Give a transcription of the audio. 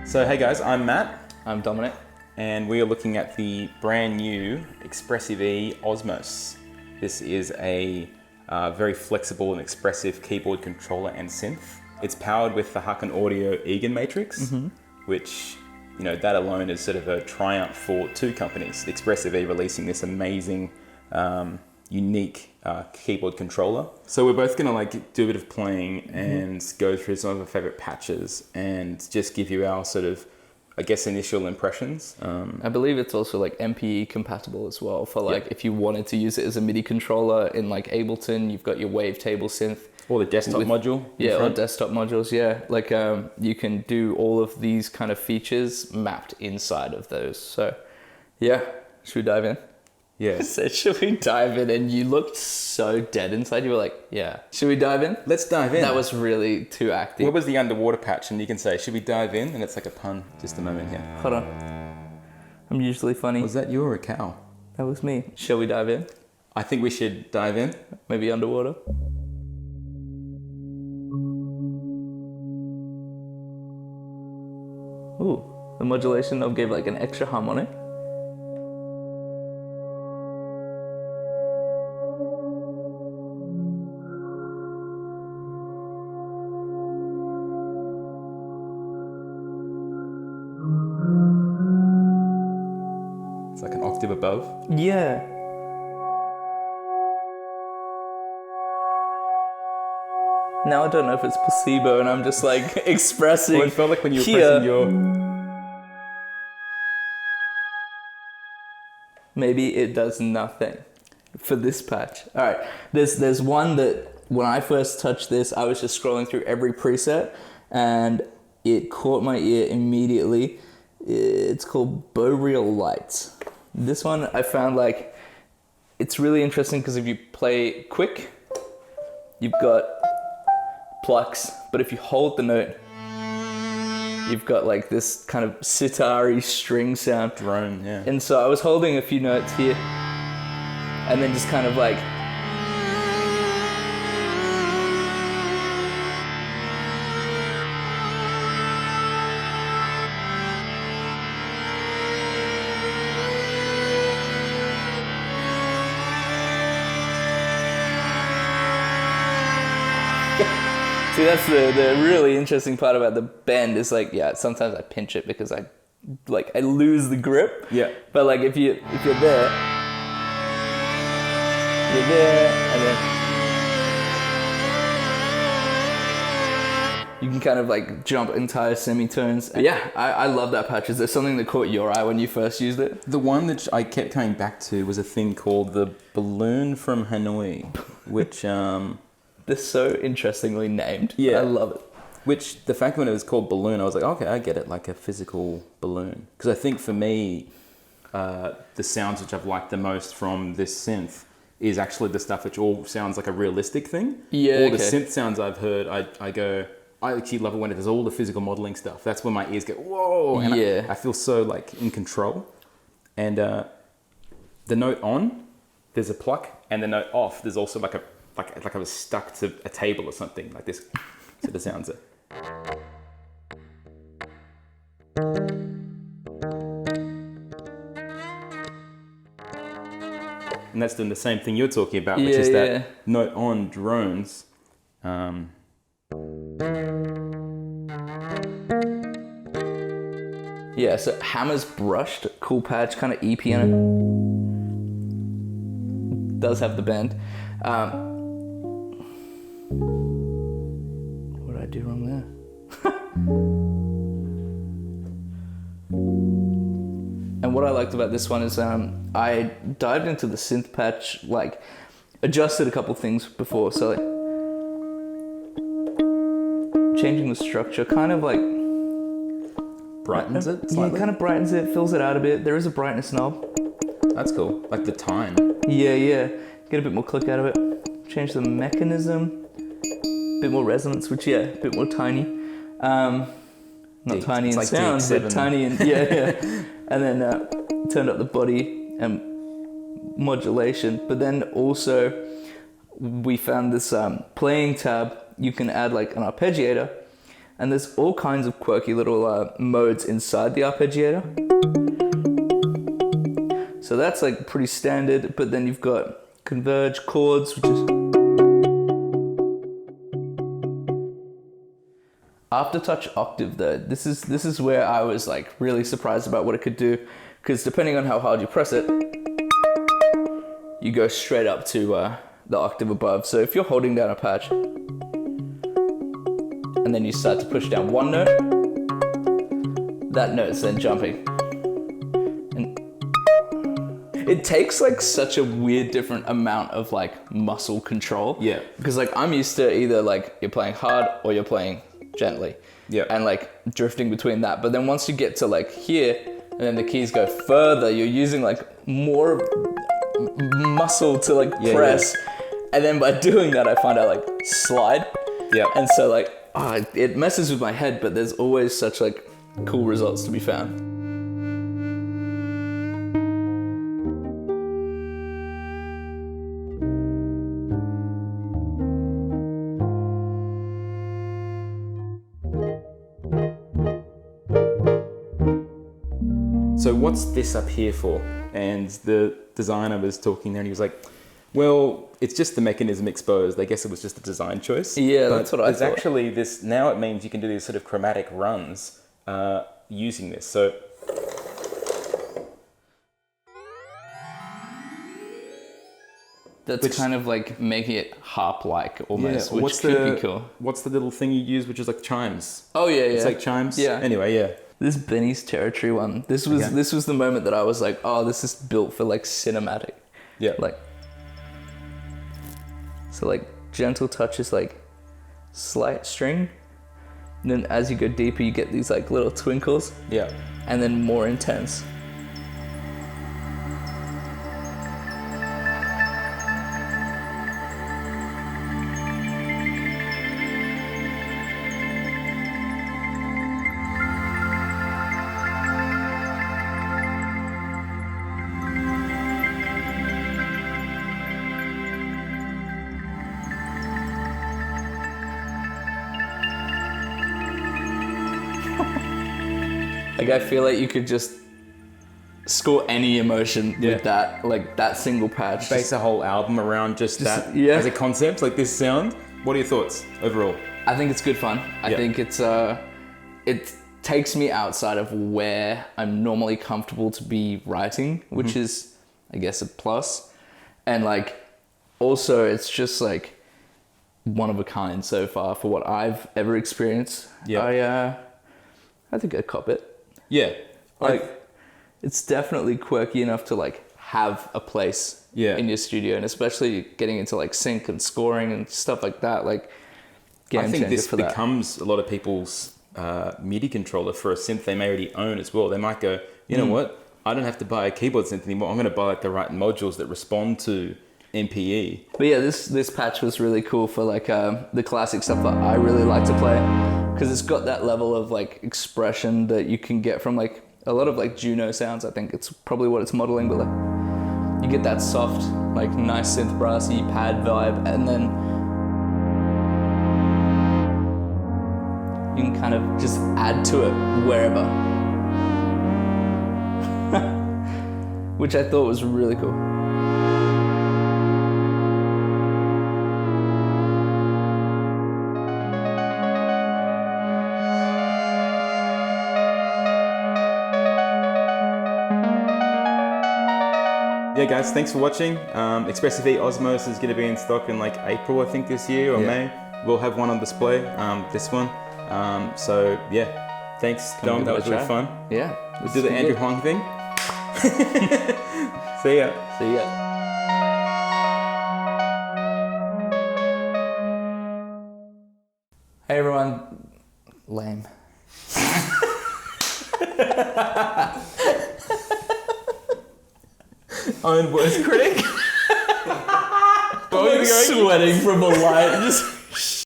So hey guys, I'm Matt, I'm Dominic. and we are looking at the brand new Expressive E Osmose. This is a very flexible and expressive keyboard controller and synth. It's powered with the Harken Audio Egan Matrix, which, you know, that alone is sort of a triumph for two companies. The Expressive E releasing this amazing, unique keyboard controller. So we're both gonna do a bit of playing and go through some of our favorite patches and just give you our sort of, I guess, initial impressions. I believe it's also MPE compatible as well for if you wanted to use it as a MIDI controller in Ableton, you've got your wavetable synth. Or the desktop module. Yeah, or desktop modules, yeah. You can do all of these kind of features mapped inside of those. So, yeah, should we dive in? Yeah. I said, should we dive in? And you looked so dead inside. You were like, yeah. Should we dive in? Let's dive in. That was really too active. What was the underwater patch? And you can say, should we dive in? And it's like a pun. Just a moment here. Hold on. I'm usually funny. Was that you or a cow? That was me. Shall we dive in? I think we should dive in. Maybe underwater? Ooh, the modulation of gave an extra harmonic. It's like an octave above. Yeah. Now I don't know if it's placebo and I'm just expressing. Well, it felt like when you were pressing your... Maybe it does nothing for this patch. All right, there's one that when I first touched this, I was just scrolling through every preset and it caught my ear immediately. It's called Boreal Lights. This one I found it's really interesting because if you play quick, you've got plucks, but if you hold the note, you've got this kind of sitar-y string sound. Drone, yeah. And so I was holding a few notes here and then just kind of See, that's the really interesting part about the bend is sometimes I pinch it because I lose the grip. Yeah. But if you're there, and then you can kind of jump entire semitones. Yeah, I love that patch. Is there something that caught your eye when you first used it? The one that I kept coming back to was a thing called the Balloon from Hanoi, which... They're so interestingly named. Yeah. I love it. Which, the fact when it was called Balloon, I was like, okay, I get it, like a physical balloon. Because I think for me, the sounds which I've liked the most from this synth is actually the stuff which all sounds like a realistic thing. Yeah, all the synth sounds I've heard, I actually love it when it does all the physical modeling stuff. That's when my ears go, whoa, and yeah. I feel so in control. And the note on, there's a pluck, and the note off, there's also like I was stuck to a table or something, like this. So the sounds are. And that's doing the same thing you're talking about, which is that note on drones. Yeah, so Hammer's brushed, cool patch, kind of EP in it. Does have the bend. What did I do wrong there? And what I liked about this one is I dived into the synth patch, adjusted a couple things before, so changing the structure, kind of brightens it slightly? Yeah, kind of brightens it, fills it out a bit. There is a brightness knob. That's cool. Like the time. Yeah. Get a bit more click out of it. Change the mechanism. Bit more resonance, which, a bit more tiny. Not tiny in sound, but tiny in, yeah. And then turned up the body and modulation. But then also we found this playing tab. You can add an arpeggiator. And there's all kinds of quirky little modes inside the arpeggiator. So that's like pretty standard, but then you've got converge chords, which is... Aftertouch octave though, this is where I was like really surprised about what it could do, because depending on how hard you press it, you go straight up to the octave above. So if you're holding down a patch, and then you start to push down one note, that note's then jumping. And it takes like such a weird different amount of like muscle control. Yeah. Because like I'm used to either like you're playing hard or you're playing gently. Yeah. And like drifting between that. But then once you get to like here, and then the keys go further, you're using like more muscle to like press. Yeah. And then by doing that, I find I like slide. Yeah. And so like, it messes with my head, but there's always such like cool results to be found. So what's this up here for? And the designer was talking there and he was like, well, it's just the mechanism exposed. I guess it was just a design choice. Yeah, that's what I thought. There's actually this, now it means you can do these sort of chromatic runs using this. So that's kind of like making it harp-like almost, yeah, which could be cool. What's the little thing you use, which is like chimes? Oh yeah, yeah. It's like chimes? Yeah. Anyway, yeah. This Benny's Territory one, this was the moment that I was like, oh, this is built for like cinematic. Yeah. Like, so like gentle touches, like slight string. And then as you go deeper, you get these like little twinkles. Yeah. And then more intense. Like I feel like you could just score any emotion with that, like that single patch. Base a whole album around just that as a concept, like this sound. What are your thoughts overall? I think it's good fun. I think it's it takes me outside of where I'm normally comfortable to be writing, which is, I guess, a plus. And like, also it's just like one of a kind so far for what I've ever experienced. Yeah. I think I'd cop it. Yeah. Like, it's definitely quirky enough to like have a place in your studio, and especially getting into like sync and scoring and stuff like that. Like, I think this becomes a lot of people's MIDI controller for a synth they may already own as well. They might go, you know what? I don't have to buy a keyboard synth anymore. I'm going to buy like the right modules that respond to MPE. But yeah, this patch was really cool for like the classic stuff that I really like to play, because it's got that level of like expression that you can get from like a lot of like Juno sounds. I think it's probably what it's modeling, but like you get that soft, like nice synth brassy pad vibe, and then you can kind of just add to it wherever. Which I thought was really cool. Yeah, guys, thanks for watching. Expressive E Osmose is going to be in stock in like April, I think, this year, or May. We'll have one on display, this one. So yeah, thanks, Dom. That was really fun. Yeah. We'll do the Andrew Huang thing. See ya. See ya. Hey everyone. Lame. Own worst critic. I'm like sweating from a light. Just